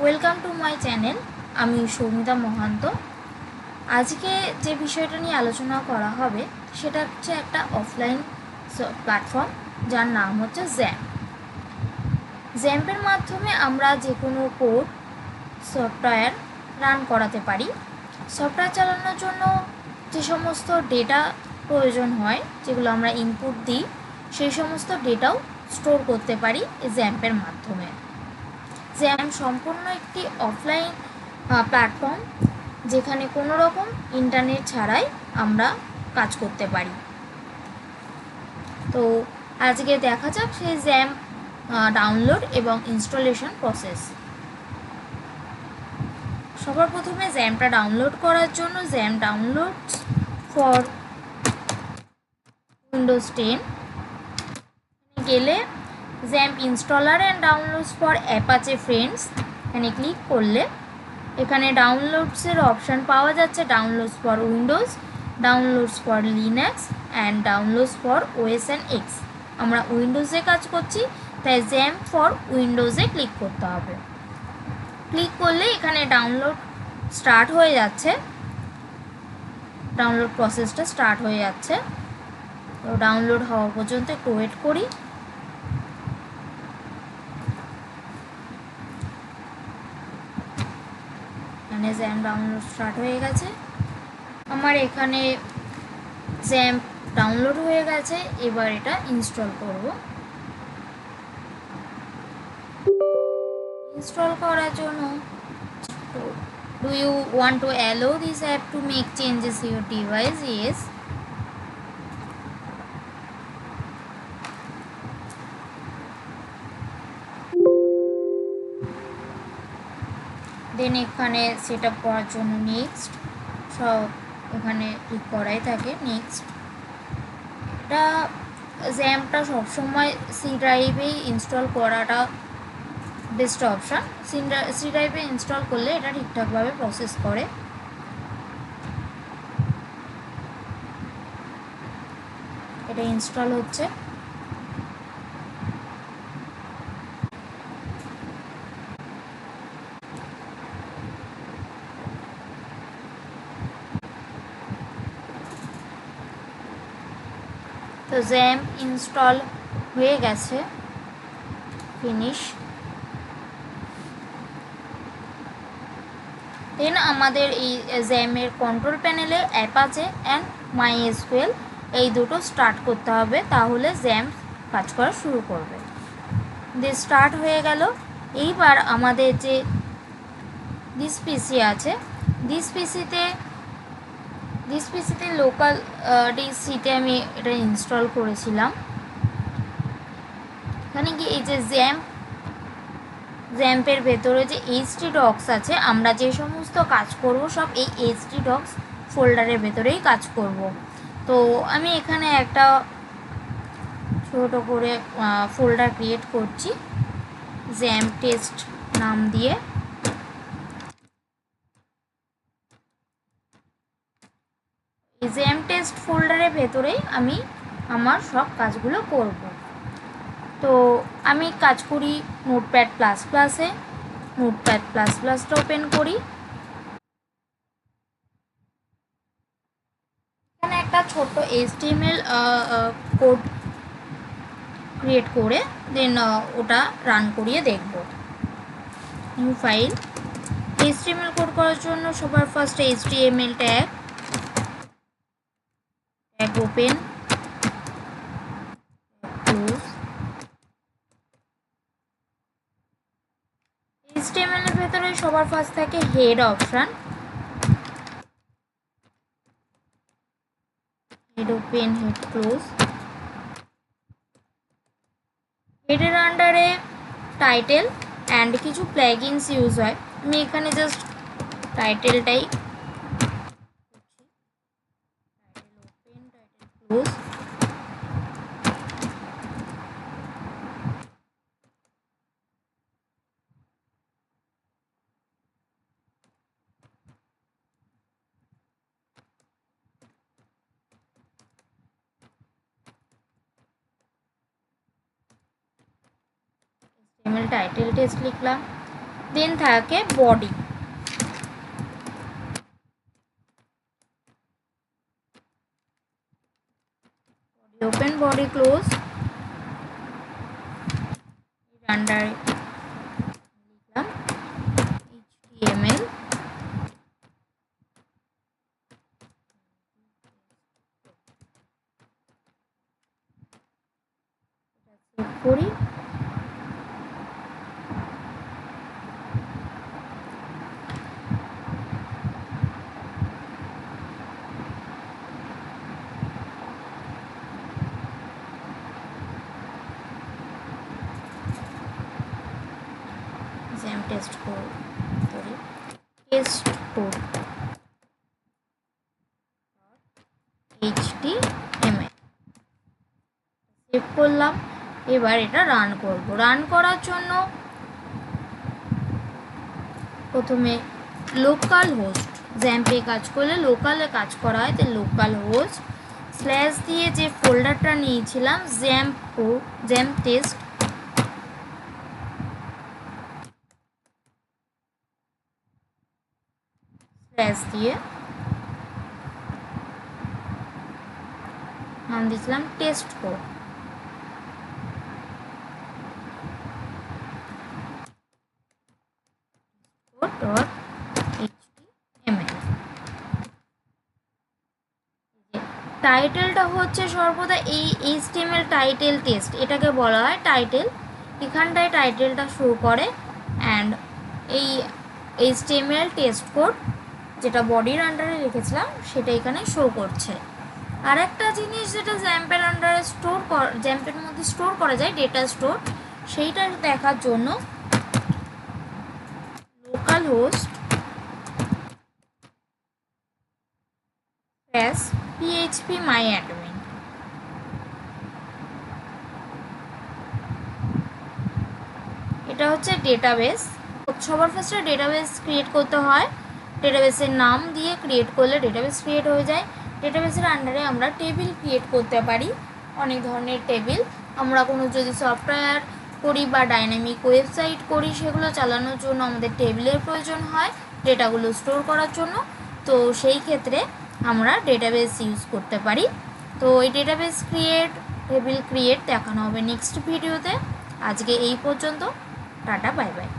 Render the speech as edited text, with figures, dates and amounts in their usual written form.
Welcome to my channel. আমি সৌমিতা মহান্ত। আজকে যে বিষয়টা নিয়ে আলোচনা করা হবে সেটা হচ্ছে একটা অফলাইন প্ল্যাটফর্ম যার নাম হচ্ছে জ্যাম্পের মাধ্যমে আমরা যে কোনো কোড সফটওয়্যার রান করাতে পারি। সফটওয়্যার চালানোর জন্য যে সমস্ত ডেটা প্রয়োজন হয়, যেগুলো আমরা ইনপুট দিই, সেই সমস্ত ডেটাও স্টোর করতে পারি এই জ্যাম্পের মাধ্যমে। জ্যাম্প সম্পূর্ণ একটি অফলাইন প্ল্যাটফর্ম, যেখানে কোনো রকম ইন্টারনেট ছাড়াই আমরা কাজ করতে পারি। তো আজকে দেখা যাক সেই জ্যাম্প ডাউনলোড এবং ইনস্টলেশন প্রসেস। সবার প্রথমে জ্যাম্পটা ডাউনলোড করার জন্য জ্যাম্প ডাউনলোড ফর উইন্ডোজ 10 গেলে XAMPP installer and downloads for Apache friends এখানে ক্লিক করলে এখানে ডাউনলোডসের অপশান পাওয়া যাচ্ছে। Downloads for Windows, downloads for Linux and downloads for OS and x. আমরা উইন্ডোজে কাজ করছি, তাই জ্যাম্প ফর উইন্ডোজে ক্লিক করতে হবে। ক্লিক করলে এখানে ডাউনলোড স্টার্ট হয়ে যাচ্ছে, ডাউনলোড প্রসেসটা স্টার্ট হয়ে যাচ্ছে। তো ডাউনলোড হওয়া পর্যন্ত একটু ওয়েট করি। এখানে জ্যাম্প ডাউনলোড স্টার্ট হয়ে গেছে। আমার এখানে জ্যাম্প ডাউনলোড হয়ে গেছে, এবার এটা ইনস্টল করব। ইনস্টল করার জন্য do you want to allow this app to make changes to your device? Yes. দেন এখানে সেট আপ করার জন্য নেক্সট, সব এখানে ক্লিক করাই থাকে। নেক্সট, এটা জ্যাম্পটা সবসময় সি ড্রাইভেই ইনস্টল করাটা বেস্ট অপশান। সি ড্রাইভে ইনস্টল করলে এটা ঠিকঠাকভাবে প্রসেস করে। এটা ইনস্টল হচ্ছে। তো জ্যাম্প ইনস্টল হয়ে গেছে, ফিনিশ। দেন আমাদের এই জ্যামের কন্ট্রোল প্যানেলে অ্যাপাচে অ্যান্ড মাইএসকিউএল এই দুটো স্টার্ট করতে হবে, তাহলে জ্যাম্প কাজ করা শুরু করবে। দিয়ে স্টার্ট হয়ে গেল। এইবার আমাদের যে দিস পিসি আছে, দিস পিসিতে লোকাল ডিসিতে আমি এটা ইনস্টল করেছিলাম। এখানে কি এই যে জ্যাম্পের ভেতরে যে এইচটি ডক্স আছে, আমরা যে সমস্ত কাজ করব সব এই এইচটি ডক্স ফোল্ডারের ভেতরেই কাজ করব। তো আমি এখানে একটা ছোট করে ফোল্ডার ক্রিয়েট করছি জ্যাম্প টেস্ট নাম দিয়ে। এই জ্যাম্প টেস্ট ফোল্ডারের ভেতরেই আমি আমার সব কাজগুলো করব। তো আমি কাজ করি নোটপ্যাড প্লাস প্লাসে। নোটপ্যাড প্লাস প্লাসটা ওপেন করি। এখানে একটা ছোট্ট HTML কোড ক্রিয়েট করে দেন ওটা রান করিয়ে দেখব। New file. HTML কোড করার জন্য সবার first HTML tag open, close. HTML এর ভেতরে সবার ফার্স্ট থাকে head option, head open, head close. হেডের আন্ডারে টাইটেল অ্যান্ড কিছু প্ল্যাগিনস ইউজ হয়। আমি এখানে জাস্ট টাইটেলটাই open, title close. Title text লিখলাম। দেন থাকে body. Open body close, under লিখলাম HTML, সেভ করি। Test code, sorry test code HTML save করলাম। এবার এটা রান করব। রান করার জন্য প্রথমে লোকাল হোস্ট, জ্যাম্পে কাজ করলে লোকালে কাজ করা হয়, তাই লোকাল হোস্ট স্ল্যাশ দিয়ে যে ফোল্ডারটা নিয়েছিলাম জ্যাম্প টেস্ট, স্ল্যাশ দিয়ে নাম দিয়েছিলাম টেস্ট কোড। টাইটেলটা হচ্ছে সর্বদা এই HTML টাইটেল টেস্ট, এটাকে বলা হয় টাইটেল। এখানটায় টাইটেলটা শো করে অ্যান্ড এই HTML টেস্ট কোড যেটা বডির আন্ডারে লিখেছিলাম সেটা এখানে শো করছে। আর একটা জিনিস যেটা জ্যাম্পের আন্ডারে জ্যাম্পের মধ্যে স্টোর করা যায়, ডেটা স্টোর, সেইটা দেখার জন্য local host PHP my admin, এটা হচ্ছে ডেটাবেস। সবার ফার্স্টে ডেটাবেস ক্রিয়েট করতে হয়, ডেটাবেসের নাম দিয়ে ক্রিয়েট করলে ডেটাবেস ক্রিয়েট হয়ে যায়। ডেটাবেসের আন্ডারে আমরা টেবিল ক্রিয়েট করতে পারি, অনেক ধরনের টেবিল। আমরা কোনো যদি সফটওয়্যার করি বা ডাইনামিক ওয়েবসাইট করি, সেগুলো চালানোর জন্য আমাদের টেবিলের প্রয়োজন হয় ডেটাগুলো স্টোর করার জন্য। তো সেই ক্ষেত্রে আমরা ডেটাবেস ইউজ করতে পারি। তো এই ডেটাবেস ক্রিয়েট, টেবিল ক্রিয়েট দেখানো হবে নেক্সট ভিডিওতে। আজকে এই পর্যন্ত, টাটা, বাই বাই।